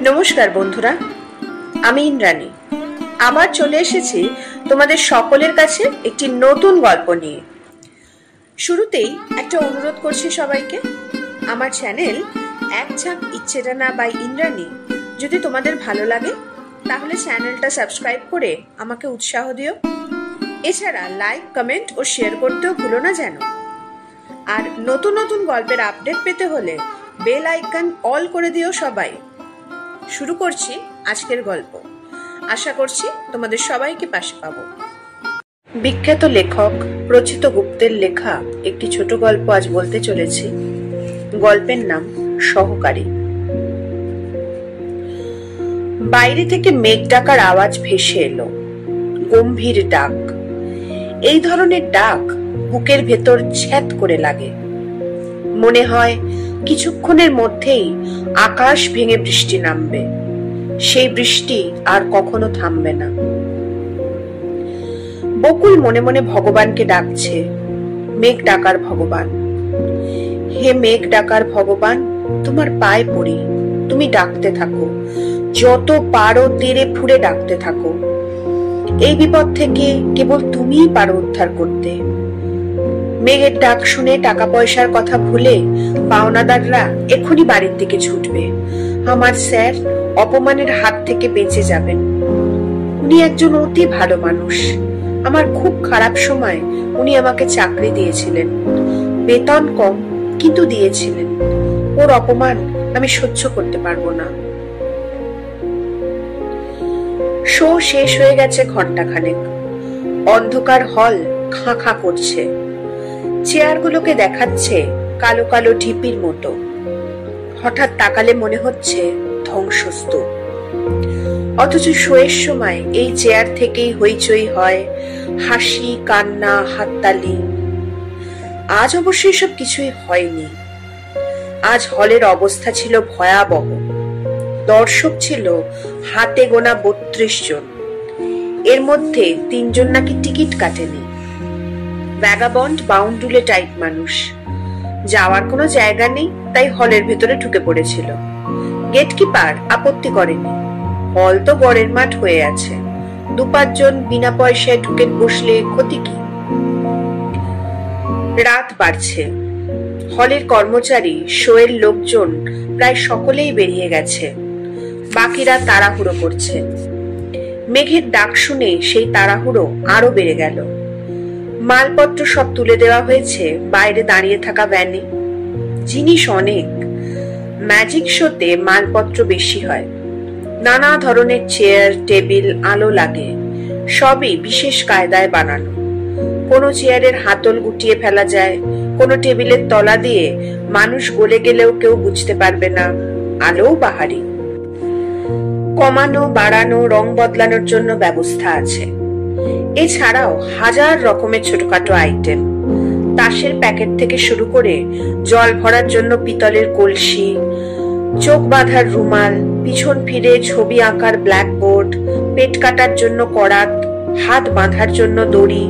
নমস্কার বন্ধুরা, আমি ইন্দ্রাণী আবার চলে এসেছি তোমাদের সকলের কাছে একটি নতুন গল্প নিয়ে। শুরুতেই একটা অনুরোধ করছি সবাইকে, আমার চ্যানেল এক ঝাঁক ইচ্ছেডানা বাই ইন্দ্রাণী যদি তোমাদের ভালো লাগে তাহলে চ্যানেলটা সাবস্ক্রাইব করে আমাকে উৎসাহ দিও। এছাড়া লাইক, কমেন্ট ও শেয়ার করতেও ভুলো না যেন। আর নতুন নতুন গল্পের আপডেট পেতে হলে বেল আইকন অল করে দিও সবাই। শুরু করছি আজকের গল্প। আশা করছি তোমাদের সবাইকে পাশে পাবো। বিখ্যাত লেখক প্রচিত গুপ্তের লেখা একটি ছোট গল্প আজ বলতে চলেছি। গল্পের নাম সহকারী। বাইরে থেকে মেঘ ডাকার আওয়াজ ভেসে এলো, গম্ভীর ডাক। এই ধরনের ডাক বুকের ভেতর ছ্যাদ করে লাগে। মনে হয় কিছুক্ষণের মধ্যেই আকাশ ভেঙে বৃষ্টি নামবে। সেই বৃষ্টি আর কখনো থামবে না। বকুল মনে মনে ভগবানকে ডাকছে, মেঘ ডাকার ভগবান। হে মেঘ ডাকার ভগবান, তোমার পায়ে পড়ি, তুমি ডাকতে থাকো, যত পারো তেড়ে ফুড়ে ডাকতে থাকো। এই বিপদ থেকে কেবল তুমিই পারো উদ্ধার করতে। মেঘের ডাক শুনে টাকা পয়সার কথা ভুলে পাওনাদাররা এখনই বাড়ির দিকে ছুটবে। আমার স্যার অপমানের হাত থেকে বেঁচে যাবেন। উনি একজন অতি ভালো মানুষ। আমার খুব খারাপ সময় উনি আমাকে চাকরি দিয়েছিলেন, বেতন কম কিন্তু দিয়েছিলেন। ওর অপমান আমি সহ্য করতে পারবো না। শো শেষ হয়ে গেছে ঘন্টাখানেক। অন্ধকার হল খাঁ খাঁ করছে। চেয়ারগুলোকে দেখাচ্ছে কালো কালো ঢিপির মতো। হঠাৎ তাকালে মনে হচ্ছে ধ্বংসস্তূপ। অথচ শোয়ের সময় এই চেয়ার থেকেই হইচই হয়, হাসি, কান্না, হাততালি। আজ অবশ্য এসব কিছুই হয়নি। আজ হলের অবস্থা ছিল ভয়াবহ। দর্শক ছিল হাতে গোনা ৩২ জন। এর মধ্যে ৩ জন নাকি টিকিট কাটেনি। ভ্যাগাবন্ড, বাউন্ডুলে টাইপ মানুষ। যাওয়ার কোনো জায়গা নেই, তাই হলের ভেতরে ঢুকে পড়েছিল। গেটকিপার আপত্তি করেনি। হল তো গড়ের মাঠ হয়ে আছে, ২-৫ জন বিনা পয়সায় ঢুকে বসলে ক্ষতি কি? রাত বাড়ছে। হলের কর্মচারী, শোয়ের লোকজন প্রায় সকলেই বেরিয়ে গেছে। বাকিরা তাড়াহুড়ো করছে। মেঘের ডাক শুনে সেই তাড়াহুড়ো আরো বেড়ে গেল। মালপত্র সব তুলে দেওয়া হয়েছে বাইরে দাঁড়িয়ে থাকা ভ্যানে। জিনিস অনেক। ম্যাজিক শোতে মালপত্র বেশি হয়। নানা ধরনের চেয়ার, টেবিল, আলো লাগে। সবই বিশেষ কায়দায় বানানো। কোনো চেয়ারের হাতল গুটিয়ে ফেলা যায়, কোনো টেবিলের তলা দিয়ে মানুষ গলে গেলেও কেউ বুঝতে পারবে না। আলোও বাহারি। কমানো, বাড়ানো, রং বদলানোর জন্য ব্যবস্থা আছে। এছাড়াও হাজার রকমের ছোটখাটো আইটেম। তাসের প্যাকেট থেকে শুরু করে জল ভরার জন্য পিতলের কলসি, চোখ বাঁধার রুমাল, পিছন ফিরে ছবি আঁকার ব্ল্যাকবোর্ড, পেট কাটার জন্য করাত, হাত বাঁধার জন্য দড়ি,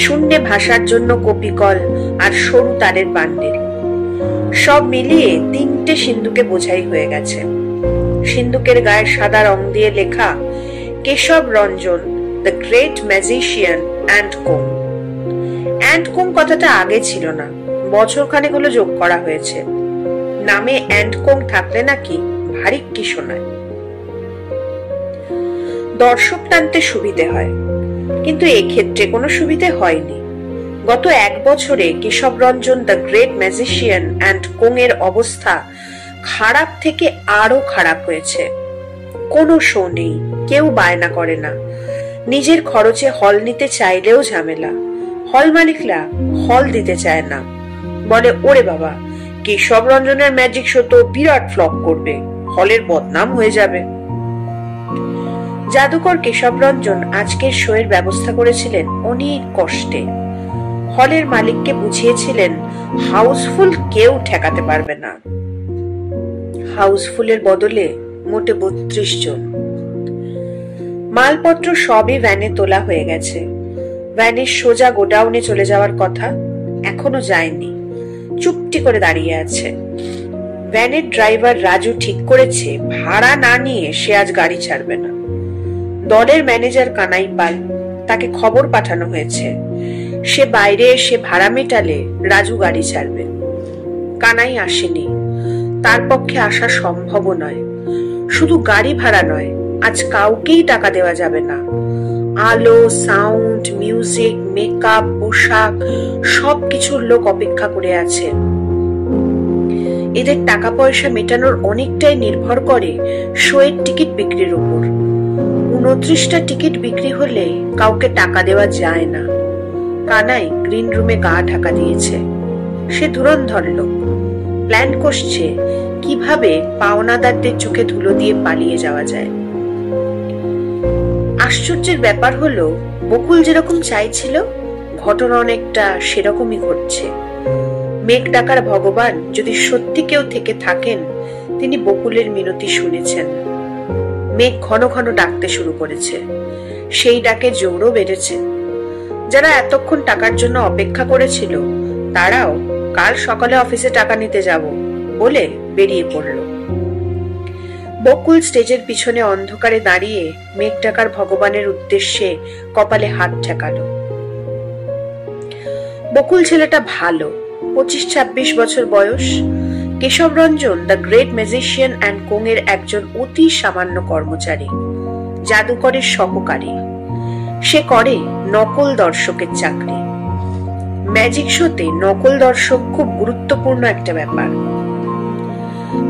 শূন্যে ভাসার জন্য কপিকল আর সরু তারের বান্ডিল। সব মিলিয়ে ৩টে সিন্দুকে বোঝাই হয়ে গেছে। সিন্দুকের গায়ে সাদা রং দিয়ে লেখা Keshab Ranjan, the great magician and co. And co কথাটা আগে ছিল না, বছরখানেক হলো যোগ করা হয়েছে। নামে অ্যান্ড কোং থাকলে নাকি ভারী কি শোনায়। দর্শক টানতে সুবিধে হয়, কিন্তু এক্ষেত্রে কোনো সুবিধে হয়নি। গত ১ বছরে Keshab Ranjan, the great magician and co এর অবস্থা খারাপ থেকে আরো খারাপ হয়েছে। কোনো শো নেই, কেউ বায়না করে না। নিজের খরচে হল নিতে চাইলেও ঝামেলা। হল মালিকরা হল দিতে চায় না। বলে, ওরে বাবা, কেশব রঞ্জনের ম্যাজিক শো তো বিরাট ফ্লপ করবে, হলের বদনাম হয়ে যাবে। জাদুকর কেশব রঞ্জন আজকের শো এর ব্যবস্থা করেছিলেন অনেক কষ্টে। হলের মালিককে বুঝিয়েছিলেন হাউসফুল কেউ ঠেকাতে পারবে না। হাউসফুলের বদলে মোটে ৩২ জন। মালপত্র সবই ভ্যানে তোলা হয়ে গেছে। ভ্যানের সোজা গোডাউনে চলে যাওয়ার কথা, এখনো যায়নি। চুপটি করে দাঁড়িয়ে আছে। ভ্যানের ড্রাইভার রাজু ঠিক করেছে ভাড়া না নিয়ে সে আজ গাড়ি ছাড়বে না। দলের ম্যানেজার কানাই পাল, তাকে খবর পাঠানো হয়েছে সে বাইরে এসে ভাড়া মেটালে রাজু গাড়ি ছাড়বে। কানাই আসেনি, তার পক্ষে আসা সম্ভব নয়। শুধু গাড়ি ভাড়া নয়, আজ কাউকেই টাকা দেওয়া যাবে না। আলো, সাউন্ড, মিউজিক, মেকআপ, পোশাক সবকিছুর লোক অপেক্ষা করে আছে। এদের টাকা পয়সা মেটানোর অনেকটাই নির্ভর করে শোয়ের টিকিট বিক্রির উপর। 29টা টিকিট বিক্রি হলে কাউকে টাকা দেওয়া যায় না। কানাই গ্রিন রুমে গা ঢাকা দিয়েছে। সে ধুরন্ধর লোক, প্ল্যান করছে কিভাবে পাওনাদারদের চোখে ধুলো দিয়ে পালিয়ে যাওয়া যায়। আশ্চর্যের ব্যাপার হলো, বকুল যেরকম চাইছিল ঘটনা অনেকটা সেরকমই ঘটছে। মেঘ ডাকার ভগবান যদি সত্যি কেউ থেকে থাকেন, তিনি বকুলের মিনতি শুনেছেন। মেঘ ঘন ঘন ডাকতে শুরু করেছে। সেই ডাকে জোরও বেড়েছে। যারা এতক্ষণ টাকার জন্য অপেক্ষা করেছিল তারাও কাল সকালে অফিসে টাকা নিতে যাব বলে বেরিয়ে পড়ল। বকুল স্টেজের পিছনে অন্ধকারে দাঁড়িয়ে মেঘ ডাকার ভগবানের উদ্দেশ্যে কপালে হাত ঠেকালো। বকুল ছেলেটা ভালো, 25-26 বছর বয়স। Keshab Ranjan the great magician and কোংয়ের একজন অতি সামান্য কর্মচারী, জাদুকরের সহকারী। সে করে নকল দর্শকের চাকরি। ম্যাজিক শোতে নকল দর্শক খুব গুরুত্বপূর্ণ একটা ব্যাপার।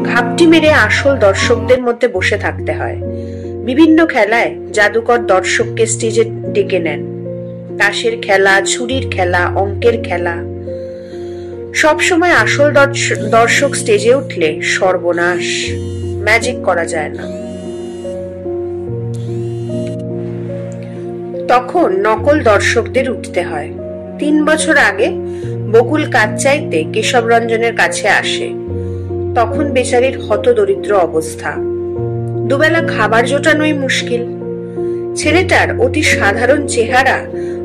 ঘাপটি মেরে আসল দর্শকদের মধ্যে বসে থাকতে হয়। বিভিন্ন খেলায় জাদুকর দর্শককে স্টেজে ডেকে নেন। তাসের খেলা, ছুরির খেলা, অঙ্কের খেলা। সবসময় আসল দর্শক স্টেজে উঠলে সর্বনাশ, ম্যাজিক করা যায় না। তখন নকল দর্শকদের উঠতে হয়। 3 বছর আগে বকুল কাজ চাইতে কেশব রঞ্জনের কাছে আসে। তখন বেচারির হতদরিদ্র অবস্থা, দুবেলা খাবার জোটানোই মুশকিল। ছেলেটার অতি সাধারণ চেহারা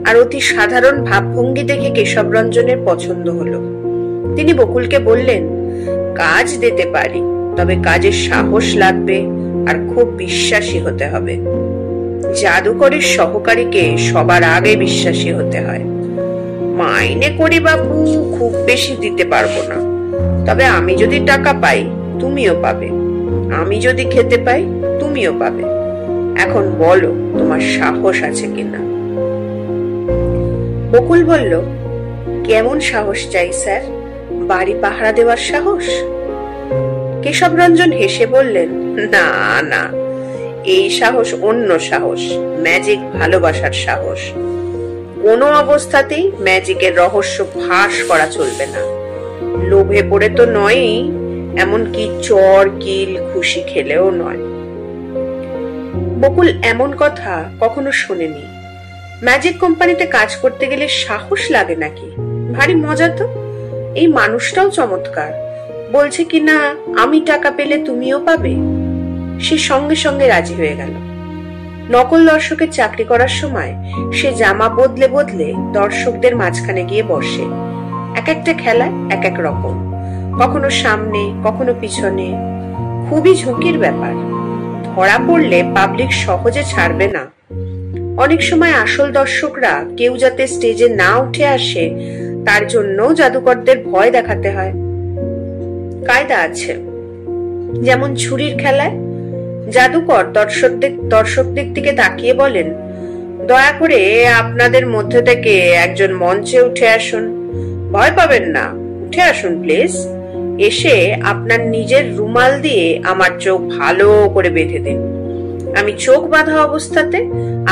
আর অতি সাধারণ ভাবভঙ্গি দেখে কেশব রঞ্জনের পছন্দ হলো। তিনি বকুলকে বললেন, কাজ দিতে পারি, তবে কাজের সাহস লাগবে আর খুব বিশ্বাসী হতে হবে। জাদুকরের সহকারীকে সবার আগে বিশ্বাসী হতে হয়। মাইনে করি বাবু, খুব বেশি দিতে পারবো না, তবে আমি যদি টাকা পাই তুমিও পাবে, আমি যদি খেতে পাই তুমিও পাবে। এখন বলো তোমার সাহস আছে কিনা। বকুল বলল, কেমন সাহস চাই স্যার? বাড়ি পাহারা দেওয়ার সাহস? কেশব রঞ্জন হেসে বললেন, না না, এই সাহস অন্য সাহস, ম্যাজিক ভালোবাসার সাহস। কোনো অবস্থাতেই ম্যাজিকের রহস্য ফাঁস করা চলবে না। লোভে পড়ে তো নয়ই, এমনকি চর কিল ঘুষি খেলেও নয়। বকুল এমন কথা কখনো শোনেনি। ম্যাজিক কোম্পানিতে কাজ করতে গেলে সাহস লাগে নাকি? ভারী মজা তো। এই মানুষটাও চমৎকার, বলছে কিনা আমি টাকা পেলে তুমিও পাবে। সে সঙ্গে সঙ্গে রাজি হয়ে গেল। নকল দর্শকের চাকরি করার সময় সে জামা বদলে বদলে দর্শকদের মাঝখানে গিয়ে বসে। এক একটা খেলায় এক এক রকম, কখনো সামনে কখনো পিছনে। খুবই ঝুঁকির ব্যাপার। ধরা পড়লে পাবলিক সহজে ছাড়বে না। অনেক সময় আসল দর্শকরা কেউ যাতে স্টেজে না উঠে আসে তার জন্য জাদুকরদের ভয় দেখাতে হয়। কায়দা আছে। যেমন ছুরির খেলায় জাদুকর দর্শকদের দিকে তাকিয়ে বলেন, দয়া করে আপনাদের মধ্যে থেকে একজন মঞ্চে উঠে আসুন। ভয় পাবেন না, উঠে আসুন প্লিজ। এসে আপনার নিজের রুমাল দিয়ে আমার চোখ ভালো করে বেঁধে দিন। আমি চোখ বাঁধা অবস্থাতে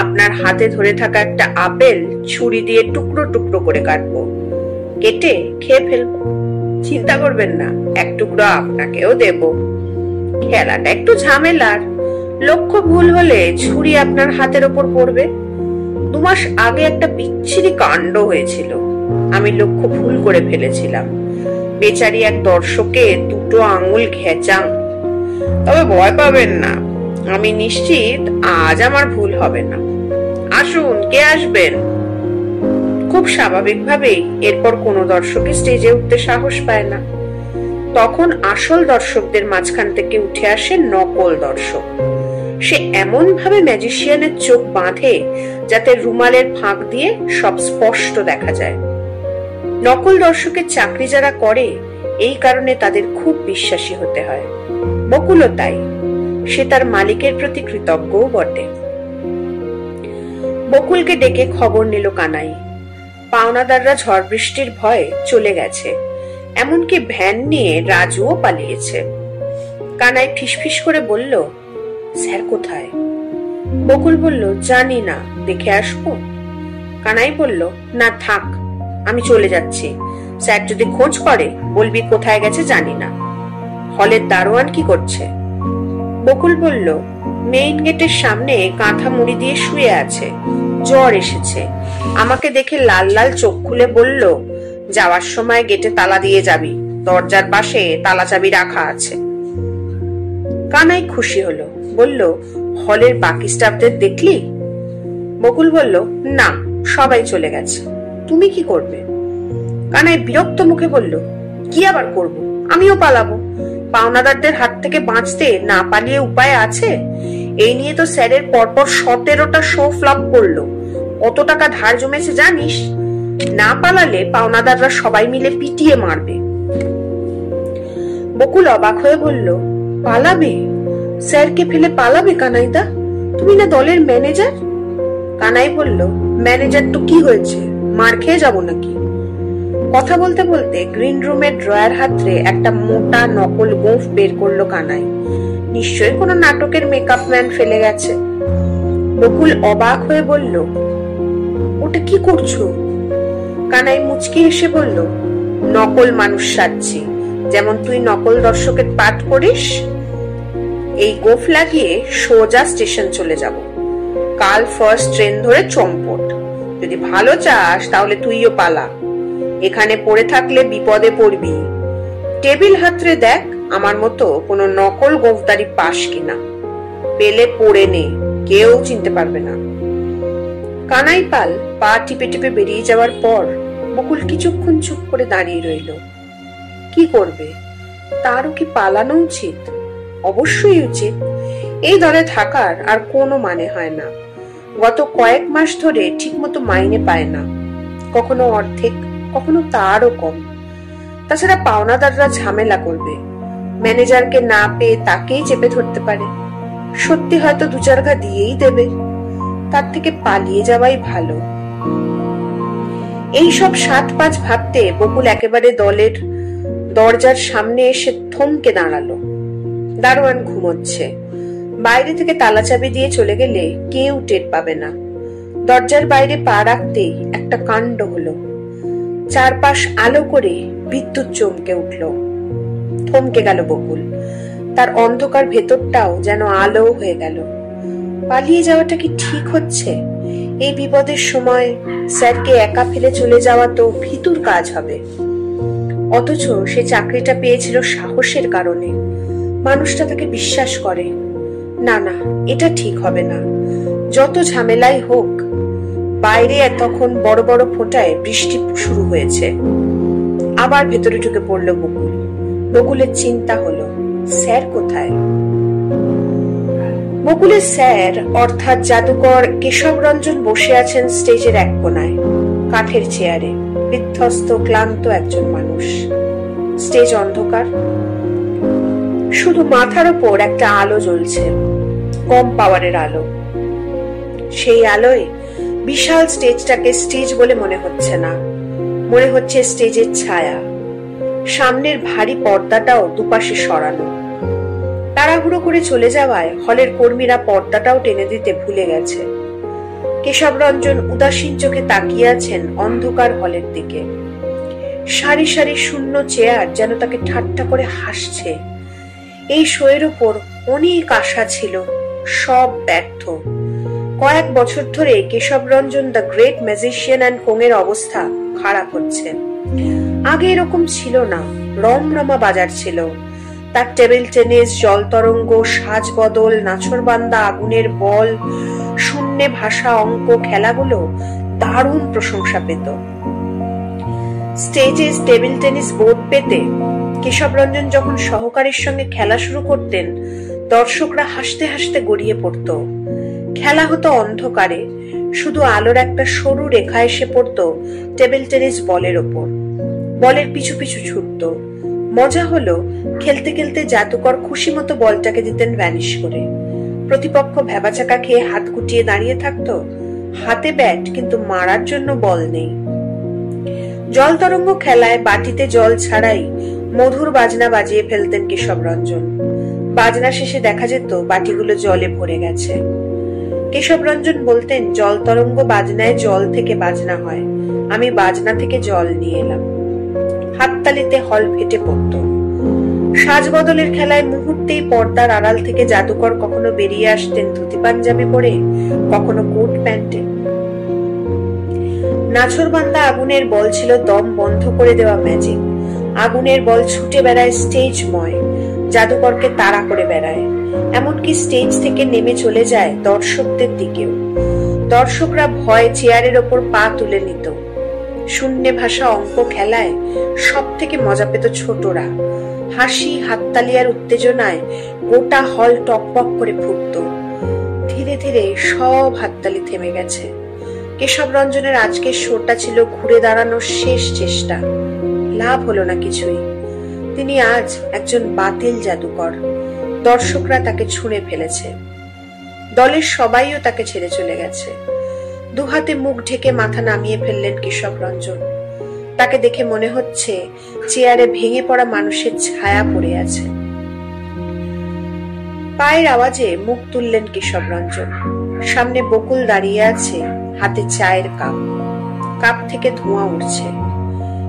আপনার হাতে ধরে থাকা একটা আপেল ছুরি দিয়ে টুকরো টুকরো করে কাটবো, কেটে খেয়ে ফেলবো। চিন্তা করবেন না, এক টুকরো আপনাকেও দেব। খেলাটা একটু ঝামেলার। লক্ষ্য ভুল হলে ছুরি আপনার হাতের ওপর পড়বে। 2 মাস আগে একটা বিচ্ছিরি কাণ্ড হয়েছিল। আমি লক্ষ্য ভুল করে ফেলেছিলাম। বেচারি এক দর্শকে 2 আঙুল ঘেঁচাং। তবে ভয় পাবেন না, আমি নিশ্চিত আজ আমার ভুল হবে না। আসুন, কে আসবেন? খুব স্বাভাবিকভাবেই এরপর কোনো দর্শকই স্টেজে উঠতে সাহস পায় না। তখন আসল দর্শকদের মাঝখান থেকে উঠে আসে নকল দর্শক। সে এমন ভাবে ম্যাজিশিয়ানের চোখ বাঁধে যাতে রুমালের ফাঁক দিয়ে সব স্পষ্ট দেখা যায়। নকল দর্শকের চাকরি যারা করে এই কারণে তাদের খুব বিশ্বাসী হতে হয়। বকুলও তাই। সে তার মালিকের প্রতি কৃতজ্ঞও বটে। বকুলকে ডেকে খবর নিল কানাই। পাওনাদাররা ঝড় বৃষ্টির ভয়ে চলে গেছে, এমনকি ভ্যান নিয়ে রাজুও পালিয়েছে। কানাই ফিসফিস করে বলল, স্যার কোথায়? বকুল বলল, জানি না, দেখে আসবো। কানাই বলল, না থাক, আমি চলে যাচ্ছি। স্যার যদি খোঁজ করে বলবি কোথায় গেছে জানি না। হলের দারোয়ান কি করছে? বকুল বলল, মেইন গেটের সামনে কাঁথা মুড়ি দিয়ে শুয়ে আছে, জ্বর এসেছে। আমাকে দেখে লাল লাল চোখ খুলে বলল, যাওয়ার সময় গেটে তালা দিয়ে যাবি, দরজার পাশে তালা চাবি রাখা আছে। কানাই খুশি হলো, বলল, হলের বাকি স্টাফদের দেখলি? বকুল বলল, না, সবাই চলে গেছে। তুমি কি করবে? কানাই বিরক্ত মুখে বলল, কি আবার করব? আমিও পালাবো। পাওনাদারদের হাত থেকে বাঁচতে না পালিয়ে উপায় আছে? এই নিয়ে তো স্যারের পরপর 17টা শো ফ্লপ করলো। কত টাকা ধার জমেছে জানিস? না পালালে পাওনাদাররা সবাই মিলে পিটিয়ে মারবে। বকুল অবাক হয়ে বলল, পালাবে? স্যারকে ফেলে পালাবে কানাইদা? তুমি না দলের ম্যানেজার? কানাই বলল, ম্যানেজার তো কি হয়েছে, মার খেয়ে যাবো নাকি? কথা বলতে বলতে গ্রিন রুমের ড্রয়ার হাতরে একটা মোটা নকল গোঁফ বের করলো কানাই। নিশ্চয়ই কোনো নাটকের মেকআপ ম্যান ফেলে গেছে। বকুল অবাক হয়ে বলল, ওটা কি করছো? কানাই মুচকি হেসে বলল, নকল মানুষ সাজছি, যেমন তুই নকল দর্শকের পাঠ করিস। এই গোঁফ লাগিয়ে সোজা স্টেশন চলে যাব। কাল ফার্স্ট ট্রেন ধরে চম্পট। যদি ভালো চাস তাহলে তুইও পালা। এখানে পড়ে থাকলে বিপদে পড়বি। টেবিল হাতরে দেখ আমার মতো কোনো নকল গোঁফদারি পাস কিনা। পেলে পড়ে নে, কেউ চিনতে পারবে না। কানাই পাল পা টিপে টিপে বেরিয়ে যাওয়ার পর বকুল কিছুক্ষণ চুপ করে দাঁড়িয়ে রইল। কি করবে? তারও কি পালানো উচিত? অবশ্যই উচিত। এই দলে থাকার আর কোনো মানে হয় না। গত কয়েক মাস ধরে ঠিকমতো মাইনে পায় না, কখনো অর্ধেক, কখনো তারও কম। তাছাড়া পাওনাদাররা ঝামেলা করবে, ম্যানেজারকে না পেয়ে তাকেই চেপে ধরতে পারে। সত্যি হয়তো 2-4 ঘা দিয়েই দেবে। তার থেকে পালিয়ে যাওয়াই ভালো। এইসব 7-5 ভাবতে বকুল একেবারে দলের দরজার সামনে এসে থমকে দাঁড়ালো। দারোয়ান ঘুমোচ্ছে। বাইরে থেকে তালা চাবি দিয়ে চলে গেলে কেউ টের পাবে না। দরজার বাইরে পা রাখতেই একটা কাণ্ড হলো। চারপাশ আলো করে বিদ্যুৎ চমকে উঠল। থমকে গেল বকুল। তার অন্ধকার ভেতরটাও যেন আলো হয়ে গেল। পালিয়ে যাওয়াটা কি ঠিক হচ্ছে? এই বিপদের সময় স্যারকে একা ফেলে চলে যাওয়া তো ভীতুর কাজ হবে। অথচ সে চাকরিটা পেয়েছিল সাহসের কারণে। মানুষটা তাকে বিশ্বাস করে। না না, এটা ঠিক হবে না। যত ঝামেলাই হোক। বাইরে তখন বড় বড় ফোঁটায় বৃষ্টি শুরু হয়েছে। আবার ভেতরে ঢুকে পড়ল বকুল। বকুলের চিন্তা হলো, স্যার কোথায়? বকুলের স্যার অর্থাৎ জাদুকর কেশব রঞ্জন বসে আছেন স্টেজের এক কোনায়, কাঠের চেয়ারে, বিধ্বস্ত ক্লান্ত একজন মানুষ। স্টেজ অন্ধকার। শুধু মাথার ওপর একটা আলো জ্বলছে, কম পাওয়ারের আলো। সেই আলোয় বিশাল স্টেজটাকে স্টেজ বলে মনে হচ্ছে না, মনে হচ্ছে স্টেজের ছায়া। সামনের ভারী পর্দাটাও দুপাশে সরানো। তাড়াহুড়ো করে চলে যাওয়ায় হলের কর্মীরা পর্দাটাও টেনে দিতে ভুলে গেছে। কেশব রঞ্জন উদাসীন চোখে তাকিয়ে আছেন অন্ধকার হলের দিকে। সারি সারি শূন্য চেয়ার যেন তাকে ঠাট্টা করে হাসছে। এই শোয়ের উপর অনেক আশা ছিল, সব ব্যর্থ। কয়েক বছর ধরে Keshab Ranjan the great magician and কোঙের অবস্থা খারাপ হচ্ছে। আগে এরকম ছিল না, রমরমা বাজার ছিল। তার টেবিল টেনিস, জল তরঙ্গ, সাজ বদল, নাছরবান্দা, আগুনের বল, শূন্যে ভাষা অঙ্ক খেলাগুলো দারুণ প্রশংসা পেত। স্টেজে টেবিল টেনিস বোর্ড পেতে কেশব রঞ্জন যখন সহকারীর সঙ্গে খেলা শুরু করতেন, দর্শকরা হাসতে হাসতে গড়িয়ে পড়ত। খেলা হতো অন্ধকারে, শুধু আলোর একটা সরু রেখা এসে পড়তো টেবিল টেনিস বলের ওপর। বলের পিছু পিছু ছুটত। মজা হলো, খেলতে খেলতে জাদুকর খুশি মতো বলটাকে দিতেন ভ্যানিশ করে। প্রতিপক্ষ ভেবাচাকা খেয়ে হাত গুটিয়ে দাঁড়িয়ে থাকতো, হাতে ব্যাট কিন্তু মারার জন্য বল নেই। জল তরঙ্গ খেলায় বাটিতে জল ছাড়াই মধুর বাজনা বাজিয়ে ফেলতেন কেশব রঞ্জন। বাজনা শেষে দেখা যেত বাটিগুলো জলে ভরে গেছে। কেশব রঞ্জন বলতেন, জল তরঙ্গ বাজনায় জল থেকে বাজনা হয়, আমি বাজনা থেকে জল নিয়ে এলাম। হাততালিতে হল ফেটে পড়ত। সাজ বদলের খেলায় মুহূর্তেই পর্দার আড়াল থেকে জাদুকর কখনো বেরিয়ে আসতেন ধুতি পাঞ্জাবি পরে, কখনো কোট প্যান্টে। নাছোড়বান্দা আগুনের বল ছিল দম বন্ধ করে দেওয়া ম্যাজিক। আগুনের বল ছুটে বেড়ায় স্টেজময়, জাদুকরকে তাড়া করে বেড়ায়, এমনকি স্টেজ থেকে নেমে চলে যায় দর্শকদের দিকেও। দর্শকরা ভয়ে চেয়ারের ওপর পা তুলে নিত। শূন্যে ভাষা অঙ্ক খেলায় সব থেকে মজা পেত ছোটরা। হাসি, হাততালি আর উত্তেজনায় গোটা হল টকবক করে ফুটত। ধীরে ধীরে সব হাততালি থেমে গেছে। কেশব রঞ্জনের আজকের শোটা ছিল ঘুরে দাঁড়ানোর শেষ চেষ্টা। লাভ হলো না কিছুই। তিনি আজ একজন বাতিল জাদুকর। দর্শকরা তাকে ছুঁড়ে ফেলেছে। দলের সবাইও তাকে ছেড়ে চলে গেছে। দুহাতে মুখ ঢেকে মাথা নামিয়ে ফেললেন কেশব রঞ্জন। তাকে দেখে মনে হচ্ছে চেয়ারে ভেঙে পড়া মানুষের ছায়া পড়ে আছে। পায়ের আওয়াজে মুখ তুললেন কেশব রঞ্জন। সামনে বকুল দাঁড়িয়ে আছে, হাতে চায়ের কাপ। কাপ থেকে ধোঁয়া উঠছে।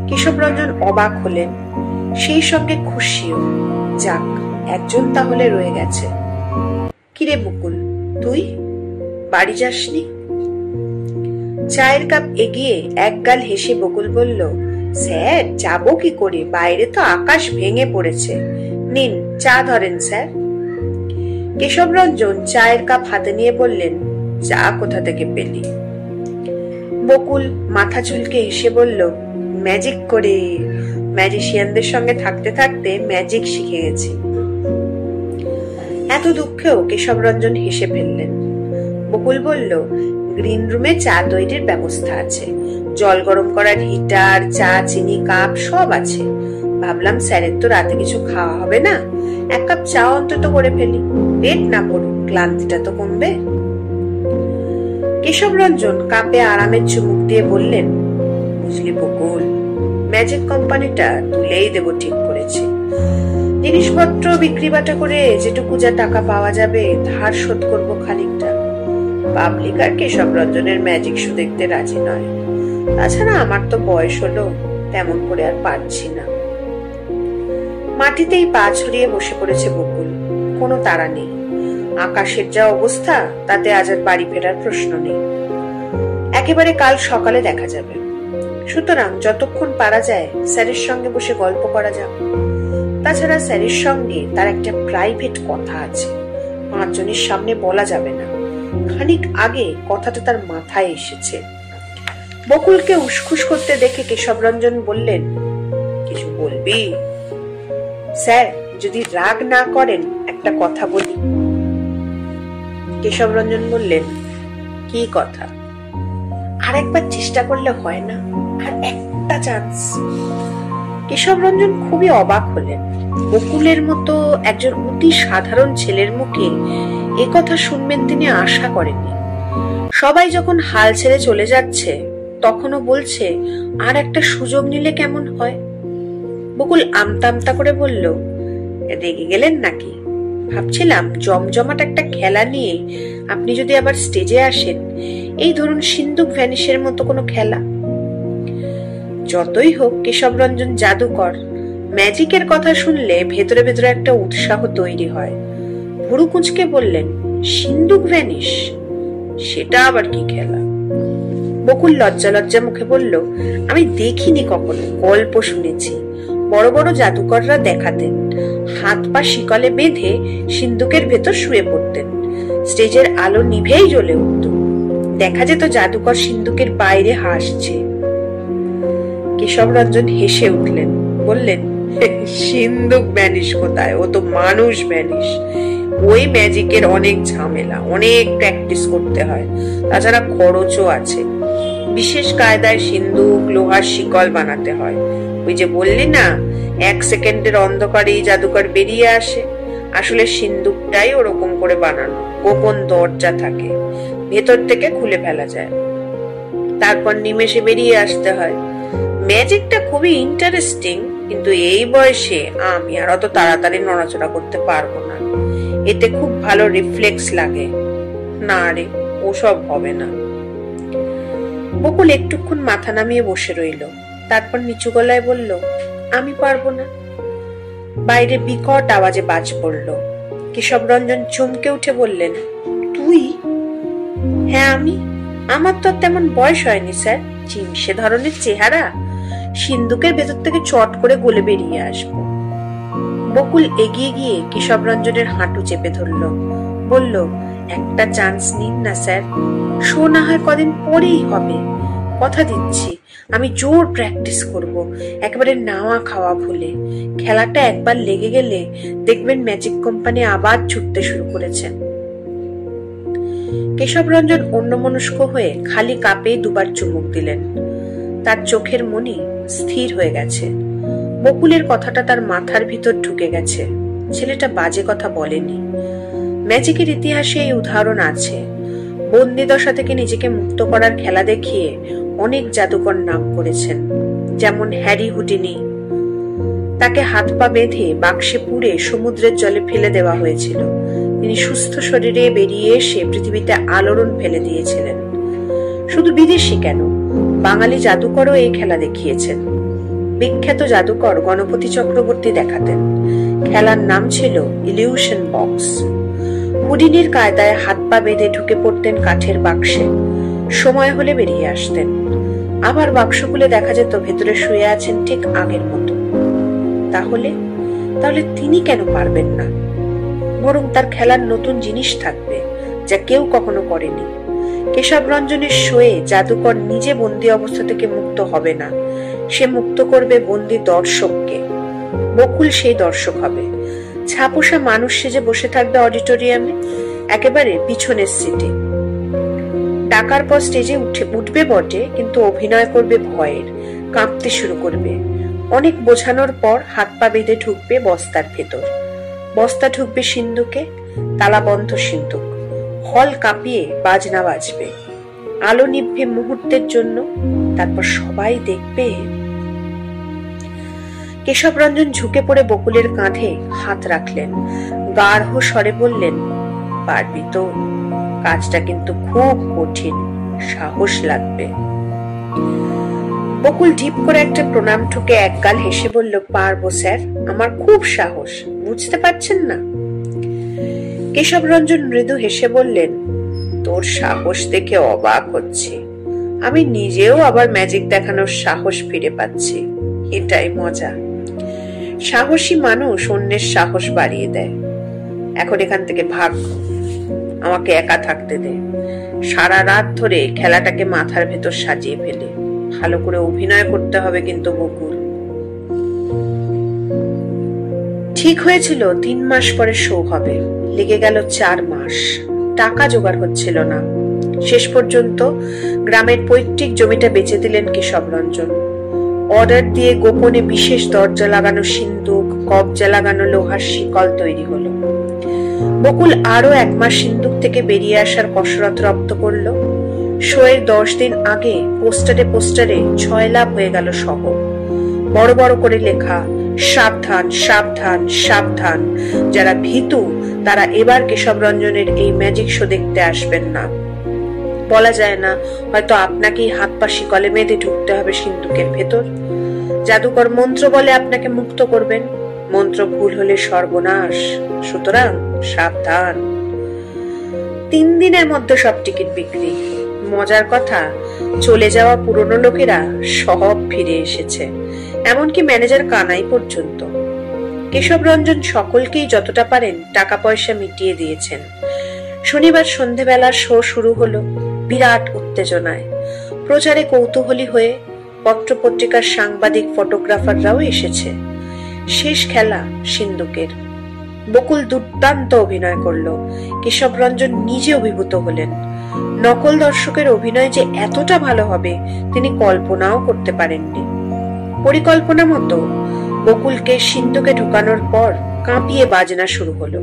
কেশব রঞ্জন অবাক হলেন, সেই সঙ্গে খুশিও। যাক, একজন তাহলে রয়ে গেছে। কিরে বকুল, তুই বাড়ি যাসনি? চায়ের কাপ এগিয়ে এক গাল হেসে বকুল বলল, স্যার যাবো কি করে, বাইরে তো আকাশ ভেঙে পড়েছে। নিন চা ধরেন স্যার। কেশব রঞ্জন চায়ের কাপ হাতে নিয়ে বললেন, চা কোথা থেকে পেলি? বকুল মাথা চুলকে হেসে বলল, ম্যাজিক করে। ম্যাজিশিয়ানদের সঙ্গে থাকতে থাকতে ম্যাজিক শিখে গেছি। এত দুঃখেও কেশব রঞ্জন হেসে ফেললেন। বকুল বলল, গ্রিন রুমে চা তৈরির ব্যবস্থা আছে, জল গরম করার হিটার, চা, চিনি, কাপ সব আছে। ভাবলাম স্যারের তো রাতে কিছু খাওয়া হবে না, এক কাপ চা অন্তত করে ফেলি, পেট না পড়ুক, ক্লান্তিটা তো কমবে। কেশব রঞ্জন কাপে আরামের চুমুক দিয়ে বললেন, বুঝলি বকুল, ম্যাজিক কোম্পানিটা তুলেই দেব ঠিক করেছি। জিনিসপত্র বিক্রি বাটা করে যেটুকু যা টাকা পাওয়া যাবে ধার শোধ করবো খানিকটা। পাবলিক আর কেশব রঞ্জনের ম্যাজিক শো দেখতে রাজি নয়। তাছাড়া আমার তো বয়স হলো, তেমন করে আর পারছি না। মাটিতেই পা ছড়িয়ে বসে পড়েছে বকুল। কোনো তাড়া নেই। আকাশের যা অবস্থা, তাতে আজ আর বাড়ি ফেরার প্রশ্ন নেই। একেবারে কাল সকালে দেখা যাবে। সুতরাং যতক্ষণ পারা যায় স্যারের সঙ্গে বসে গল্প করা যাক। তাছাড়া স্যারের সঙ্গে তার একটা প্রাইভেট কথা আছে, 5 জনের সামনে বলা যাবে না। খানিক আগে কথাটা তার মাথায় এসেছে। বকুলকে উসখুস করতে দেখে কেশব রঞ্জন বললেন, কিছু বলবি? স্যার যদি রাগ না করেন একটা কথা বলি। কেশব রঞ্জন বললেন, কি কথা? আর একবার চেষ্টা করলে হয় না? আর একটা চান্স। কেশব রঞ্জন খুবই অবাক হলেন। বকুলের মতো একজন অতি সাধারণ ছেলের মুখে এ কথা শুনবেন তিনি আশা করেননি। সবাই যখন হাল ছেড়ে চলে যাচ্ছে, তখনও বলছে আর একটা সুযোগ নিলে কেমন হয়। বকুল আমতা আমতা করে বলল, রেগে গেলেন নাকি? ভাবছিলাম জমজমাট একটা খেলা নিয়ে আপনি যদি আবার স্টেজে আসেন, এই ধরুন সিন্দুক ভ্যানিশের মতো কোনো খেলা। যতই হোক কেশব রঞ্জন জাদুকর, ম্যাজিকের কথা শুনলে ভেতরে ভেতরে একটা উৎসাহ তৈরি হয়। ভুরু কুঁচকে বললেন, সিন্দুক ভ্যানিশ? সেটা আবার কি খেলা? বকুল লজ্জা লজ্জা মুখে বলল, আমি দেখিনি কখনো, গল্প শুনেছি। বড় বড় জাদুকররা দেখাতেন, হাত পা শিকলে বেঁধে সিন্দুকের ভেতর শুয়ে পড়তেন। স্টেজের আলো নিভেই জ্বলে উঠত। দেখা যেত জাদুকর সিন্দুকের বাইরে হাসছে। কেশব রঞ্জন হেসে উঠলেন, বললেন, সিন্ধুক ভ্যানিশ কোথায়, ও তো মানুষ ভ্যানিশ। ওই ম্যাজিকের অনেক ঝামেলা, অনেক প্র্যাকটিস করতে হয়, তাছাড়া খরচও আছে। বিশেষ কায়দায় সিন্ধুক, লোহার শিকল বানাতে হয়। ওই যে বললি না 1 সেকেন্ডের অন্ধকারেই জাদুকর বেরিয়ে আসে, আসলে সিন্ধুকটাই ওরকম করে বানানো, গোপন দরজা থাকে, ভেতর থেকে খুলে ফেলা যায়, তারপর নিমেষে বেরিয়ে আসতে হয়। ম্যাজিকটা খুবই ইন্টারেস্টিং, কিন্তু এই বয়সে আমি আর অত তাড়াতাড়ি নড়াচড়া করতে পারবো না, এতে খুব ভালো রিফ্লেক্স লাগে। না রে, ওসব হবে না। বকুল একটুক্ষণ মাথা নামিয়ে বসে রইল, তারপর নিচু গলায় বলল, আমি পারবো না। বাইরে বিকট আওয়াজে বাজ পড়ল। কেশবরঞ্জন চমকে উঠে বললেন, তুই? হ্যাঁ আমি। আমার তো তেমন বয়স হয়নি স্যার, চিমসে ধরনের চেহারা, সিন্ধুকের ভেতর থেকে চট করে গলে বেরিয়ে আসবো। বকুল এগিয়ে গিয়ে কেশবরঞ্জনের হাঁটু চেপে ধরল, বলল, একটা চান্স নিন না স্যার, শো না হয় কদিন পরেই হবে, কথা দিচ্ছি আমি জোর প্র্যাকটিস করব, একেবারে নাওয়া খাওয়া ভুলে। খেলাটা একবার লেগে গেলে দেখবেন ম্যাজিক কোম্পানি আবার ছুটতে শুরু করেছেন। কেশবরঞ্জন অন্যমনস্ক হয়ে খালি কাপে দুবার চুমুক দিলেন। তার চোখের মনি স্থির হয়ে গেছে। বকুলের কথাটা তার মাথার ভিতর ঢুকে গেছে, ছেলেটা বাজে কথা বলেনি। ম্যাজিকের ইতিহাসে এই উদাহরণ আছে। বন্দি দশা থেকে নিজেকে মুক্ত করার খেলা দেখিয়ে অনেক জাদুকর নাম করেছেন, যেমন হ্যারি হুডিনি। তাকে হাত পা বেঁধে বাক্সে পুরে সমুদ্রের জলে ফেলে দেওয়া হয়েছিল। তিনি সুস্থ শরীরে বেরিয়ে এসে পৃথিবীতে আলোড়ন ফেলে দিয়েছিলেন। শুধু বিদেশি কেন, বাঙালি জাদুকরও এই খেলা দেখিয়েছেন। বিখ্যাত জাদুকর গণপতি চক্রবর্তী দেখাতেন। খেলার নাম ছিল ইলিউশন বক্স। হুডিনির কায়দায় হাত পা বেঁধে ঢুকে পড়তেন কাঠের বাক্সে, সময় হলে বেরিয়ে আসতেন। আবার বাক্স খুলে দেখা যেত ভেতরে শুয়ে আছেন ঠিক আগের মতো। তাহলে তিনি কেন পারবেন না? বরং তার খেলার নতুন জিনিস থাকবে, যা কেউ কখনো করেনি। কেশবরঞ্জনের শোয়ে জাদুকর নিজে বন্দি অবস্থা থেকে মুক্ত হবে না, সে মুক্ত করবে বন্দি দর্শককে। বকুল সেই দর্শক হবে। ছাপোষা মানুষ সেজে বসে থাকবে অডিটোরিয়ামে, একেবারে পিছনের সিটে। টাকার পর স্টেজে উঠবে বটে, কিন্তু অভিনয় করবে ভয়ের, কাঁপতে শুরু করবে। অনেক বোঝানোর পর হাত পা বেঁধে ঢুকবে বস্তার ভেতর। বস্তা ঢুকবে সিন্ধুকে, তালা বন্ধ সিন্ধুক। হল কাঁপিয়ে বাজনা বাজবে, আলো নিভবে মুহূর্তের জন্য, তারপর সবাই দেখবে। কেশবরঞ্জন ঝুঁকে পড়ে বকুলের কাঁধে হাত রাখলেন, গাঢ় স্বরে বললেন, পারবি তো? কাজটা কিন্তু খুব কঠিন, সাহস লাগবে। বকুল ঢিপ করে একটা প্রণাম ঠুকে একগাল হেসে বলল, পারবো স্যার, আমার খুব সাহস, বুঝতে পারছেন না? কেশবরঞ্জন মৃদু হেসে বললেন, তোর সাহস দেখে অবাক হচ্ছে। আমি নিজেও আবার ম্যাজিক দেখানোর সাহস ফিরে পাচ্ছি, এটাই মজা। সাহসী মানুষ অন্যের সাহস বাড়িয়ে দেয়। এখন এখান থেকে ভাগ, আমাকে একা থাকতে দে। সারা রাত ধরে খেলাটাকে মাথার ভেতর সাজিয়ে ফেলে ভালো করে অভিনয় করতে হবে কিন্তু বকুল। ঠিক হয়েছিল 3 মাস পরে শো হবে, লেগে গেল 4 মাস। টাকা জোগাড় হচ্ছিল না। শেষ পর্যন্ত গ্রামের পৈতৃক জমিটা বেচে দিলেন কেশবরঞ্জন। অর্ডার দিয়ে গোপনে বিশেষ দরজা লাগানো সিন্ধুক, কবজা লাগানো লোহার শিকল তৈরি হলো। বকুল আরো 1 মাস সিন্ধুক থেকে বেরিয়ে আসার কসরত রপ্ত করল। শোয়ের 10 দিন আগে পোস্টারে 6 লাভ হয়ে গেল শহর। বড় বড় করে লেখা, সাবধান সাবধান সাবধান, যারা ভীতু তারা এবার কেশবরঞ্জনের এই ম্যাজিক শো দেখতে আসবেন না। বলা যায় না, হয়তো আপনাকেই হাত পা শিকলে বেঁধে ঢুকতে হবে সিন্ধুকের ভেতর। জাদুকর মন্ত্র বলে আপনাকে মুক্ত করবেন, মন্ত্র ভুল হলে সর্বনাশ, সুতরাং সাবধান। 3 দিনের মধ্যে সব টিকিট বিক্রি। মজার কথা, চলে যাওয়া পুরনো লোকেরা সব ফিরে এসেছে, এমনকি ম্যানেজার কানাই পর্যন্ত। কেশবরঞ্জন সকলকেই যতটা পারেন টাকা পয়সা মিটিয়ে দিয়েছেন। শনিবার সন্ধেবেলা শো শুরু হলো বিরাট উত্তেজনায়। প্রচারে কৌতূহলী হয়ে পত্রপত্রিকার সাংবাদিক, ফটোগ্রাফাররাও এসেছে। শেষ খেলা সিন্ধুকের। বকুল দুর্দান্ত অভিনয় করলো। কেশব রঞ্জন নিজে অভিভূত হলেন। নকল দর্শকের অভিনয় যে এতটা ভালো হবে তিনি কল্পনাও করতে পারেননি। পরিকল্পনা মতো বকুলকে সিন্ধুকে ঢুকানোর পর কাঁপিয়ে বাজনা শুরু হলো।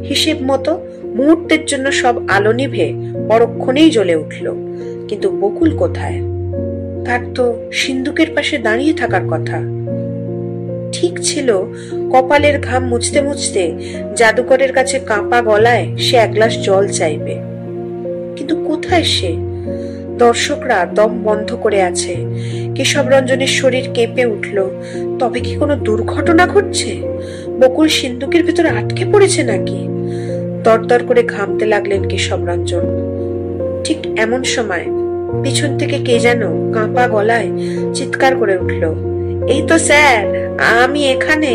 হিসেব মতো মুহূর্তের জন্য সব আলো নিভে পরক্ষণেই জ্বলে উঠল। কিন্তু বকুল কোথায়? তার তো সিন্ধুকের পাশে দাঁড়িয়ে থাকার কথা। ঠিক ছিল, কপালের ঘাম মুছতে মুছতে জাদুকরের কাছে কাঁপা গলায় সে এক গ্লাস জল চাইবে। কিন্তু কোথায় সে? দর্শকরা দম বন্ধ করে আছে। কেশব রঞ্জনের শরীর কেঁপে উঠল। তবে কি কোনো দুর্ঘটনা ঘটছে? বকুল সিন্ধুকের ভিতরে আটকে পড়েছে নাকি? দরদর করে ঘামতে লাগলেন কেশব রঞ্জন। ঠিক এমন সময় পিছন থেকে কে যেন কাঁপা গলায় চিৎকার করে উঠল, এই তো স্যার, আমি এখানে।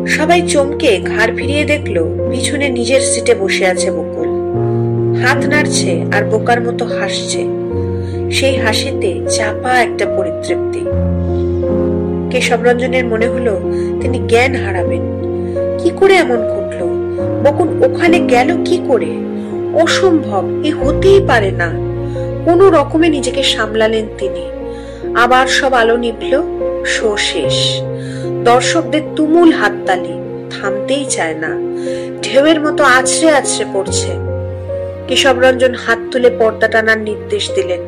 সবাই চমকে ঘাড় ফিরিয়ে দেখলো পিছনে নিজের সিটে বসে আছে বকুল। হাত নাড়ছে আর বোকার মতো হাসছে। সেই হাসিতে চাপা একটা পরিতৃপ্তি। কেশব রঞ্জনের মনে হলো তিনি জ্ঞান হারাবেন। কি করে এমন ঘটলো? বকুল ওখানে গেল কি করে? অসম্ভব, এ হতেই পারে না। কোনো রকমে নিজেকে সামলালেন তিনি। আবার সব আলো নিভল। শো শেষ। দর্শকদের তুমুল হাততালি থামতেই চায় না, ঢেউয়ের মতো আছড়ে আছড়ে পড়ছে। কেশব রঞ্জন হাত তুলে পর্দা টানার নির্দেশ দিলেন।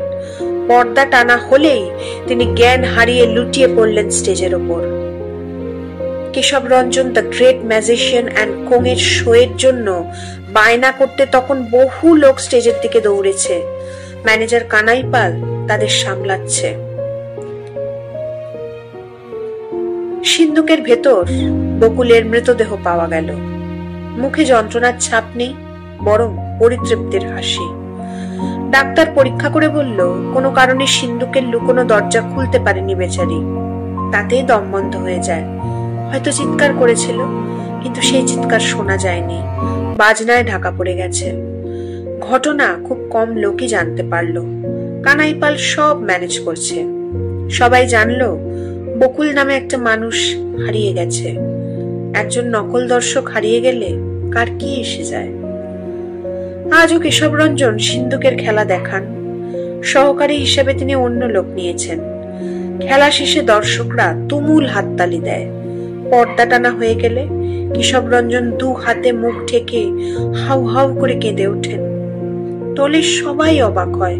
পর্দা টানা হলেই তিনি জ্ঞান হারিয়ে লুটিয়ে পড়লেন স্টেজের ওপর। Keshab Ranjan the great magician and কোংয়ের শোয়ের জন্য বায়না করতে তখন বহু লোক স্টেজের দিকে দৌড়েছে। ম্যানেজার কানাই পাল তাদের সামলাচ্ছে। সিন্ধুকের ভেতর বকুলের মৃতদেহ পাওয়া গেল। মুখে যন্ত্রণার ছাপ নেই, বরং পরিতৃপ্তির হাসি। ডাক্তার পরীক্ষা করে বলল কোনো কারণে সিন্ধুকের লুকোনো দরজা খুলতে পারেনি বেচারি। তাতেই দম বন্ধ হয়ে যায়। হয়তো চিৎকার করেছিল, কিন্তু সেই চিৎকার শোনা যায়নি, বাজনায় ঢাকা পড়ে গেছে। ঘটনা খুব কম লোকই জানতে পারলো। কানাইপাল সব ম্যানেজ করছে। সবাই জানলো বকুল নামে একটা মানুষ হারিয়ে গেছে। একজন নকল দর্শক হারিয়ে গেলে কার কি এসে যায়। আজও কেশব রঞ্জন সিন্ধুকের খেলা দেখান। সহকারী হিসেবে তিনি অন্য লোক নিয়েছেন। খেলা শেষে দর্শকরা তুমুল হাততালি দেয়। পর্দা টানা হয়ে গেলে কেশব রঞ্জন দু হাতে মুখ ঢেকে হাউ হাউ করে কেঁদে ওঠেন। দলের সবাই অবাক হয়,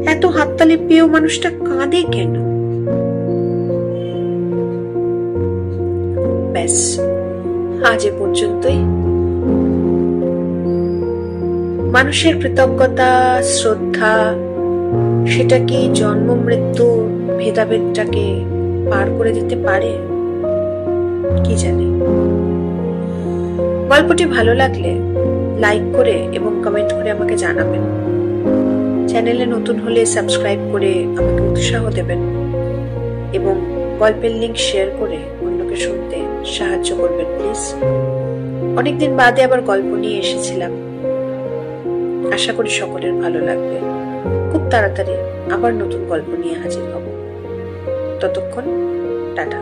এত হাততালি পেয়েও মানুষটা কাঁদে কেন? ব্যাস, আজ এ পর্যন্তই। মানুষের কৃতজ্ঞতা, শ্রদ্ধা, সেটা কি জন্ম মৃত্যু ভেদাভেদটাকে পার করে দিতে পারে? কি জানি। গল্পটি ভালো লাগলে লাইক করে এবং কমেন্ট করে আমাকে জানাবেন। চ্যানেলে নতুন হলে সাবস্ক্রাইব করে আমাকে উৎসাহ দেবেন এবং গল্পের লিংক শেয়ার করে অন্যকে শুনতে সাহায্য করবেন প্লিজ। অনেকদিন বাদে আবার গল্প নিয়ে এসেছিলাম। আশা করি সকলের ভালো লাগবে। খুব তাড়াতাড়ি আবার নতুন গল্প নিয়ে হাজির হব। ততক্ষণ টাটা।